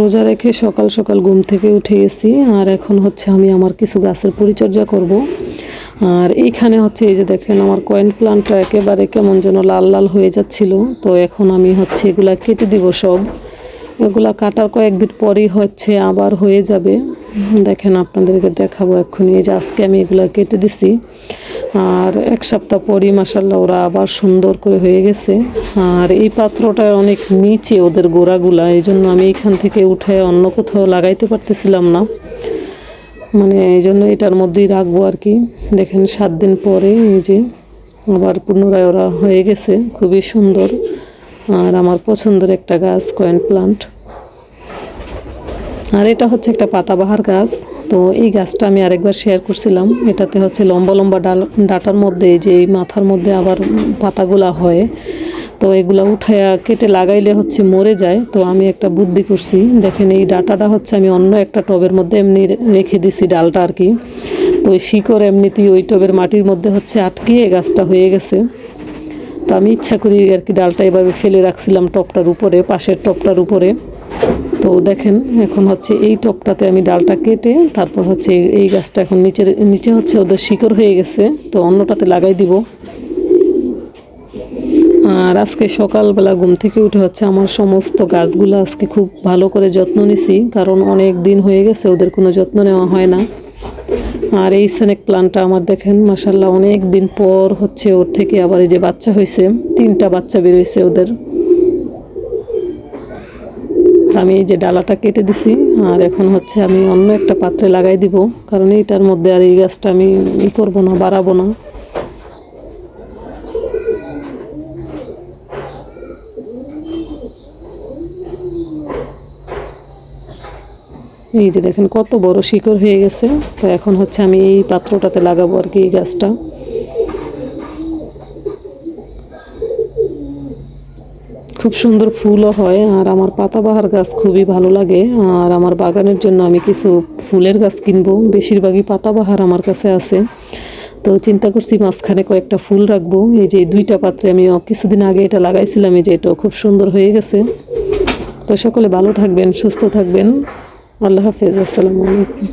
রোজা রেখে সকাল সকাল ঘুম থেকে উঠে গেছি, আর এখন হচ্ছে আমি আমার কিছু গাছের পরিচর্যা করব। আর এইখানে হচ্ছে এই যে দেখেন আমার কয়েন প্লান্টটা একেবারে কেমন যেন লাল লাল হয়ে যাচ্ছিল। তো এখন আমি হচ্ছে এগুলা কেটে দিব সব। এগুলা কাটার কয়েকদিন পরেই হচ্ছে আবার হয়ে যাবে। দেখেন আপনাদেরকে দেখাবো এক্ষুনি। এই যে আজকে আমি এগুলা কেটে দিছি, আর এক সপ্তাহ পরই মাশাআল্লাহ ওরা আবার সুন্দর করে হয়ে গেছে। আর এই পাত্রটা অনেক নিচে ওদের গোড়াগুলা, এই জন্য আমি এখান থেকে উঠে অন্য কোথাও লাগাইতে পারতেছিলাম না, মানে এই জন্য এটার মধ্যেই রাখবো আর কি। দেখেন 7 দিন পরে এই যে আবার পুনরায় ওরা হয়ে গেছে, খুবই সুন্দর। আর আমার পছন্দের একটা গাছ কয়েন প্লান্ট। আর এটা হচ্ছে একটা পাতাবাহার গাছ। তো এই গাছটা আমি আরেকবার শেয়ার করছিলাম। এটাতে হচ্ছে লম্বা লম্বা ডাটার মধ্যে যে এই মাথার মধ্যে আবার পাতাগুলা হয়, তো এগুলা উঠায়া কেটে লাগাইলে হচ্ছে মরে যায়। তো আমি একটা বুদ্ধি করছি, দেখেন এই ডাটাটা হচ্ছে আমি অন্য একটা টবের মধ্যে এমনি রেখে দিছি, ডালটা আর কি। তো ওই শিকড় এমনিতেই ওই টবের মাটির মধ্যে হচ্ছে আটকিয়ে গাছটা হয়ে গেছে। তো আমি ইচ্ছা করি আর কি ডালটা এভাবে ফেলে রাখছিলাম টবটার উপরে, পাশের টবটার উপরে। তো দেখেন এখন হচ্ছে এই টবটাতে আমি ডালটা কেটে তারপর হচ্ছে এই গাছটা এখন নিচে হচ্ছে ওদের শিকড় হয়ে গেছে, তো অন্যটাতে লাগাই দিব। আর আজকে সকালবেলা ঘুম থেকে উঠে হচ্ছে আমার সমস্ত গাছগুলো আজকে খুব ভালো করে যত্ন নিছি, কারণ অনেক দিন হয়ে গেছে ওদের কোনো যত্ন নেওয়া হয় না। আর এই স্নেক প্লান্টটা আমার দেখেন মাশাআল্লাহ অনেক দিন পর হচ্ছে ওর থেকে আবার এই যে বাচ্চা হয়েছে, 3টা বাচ্চা বের হয়েছে ওদের। আমি এই যে ডালাটা কেটে দিছি, আর এখন হচ্ছে আমি অন্য একটা পাত্রে লাগাই দিব, কারণ এইটার মধ্যে আর এই গাছটা আমি করব না, বাড়াবো না। এই যে দেখেন কত বড় শিকড় হয়ে গেছে। তো এখন হচ্ছে আমি এই পাত্রটাতে লাগাবো আর কি এই গাছটা। খুব সুন্দর ফুলও হয়, আর আমার পাতাবাহার গাছ খুবই ভালো লাগে। আর আমার বাগানের জন্য আমি কিছু ফুলের গাছ কিনবো, বেশিরভাগই পাতাবাহার আমার কাছে আছে। তো চিন্তা করছি মাঝখানে কয়েকটা ফুল রাখবো। এই যে 2টা পাত্রে আমি কিছুদিন আগে এটা লাগাইছিলাম, এই যে এটা খুব সুন্দর হয়ে গেছে। তো সকলে ভালো থাকবেন, সুস্থ থাকবেন। আল্লাহ হাফেজ, আসসালামু আলাইকুম।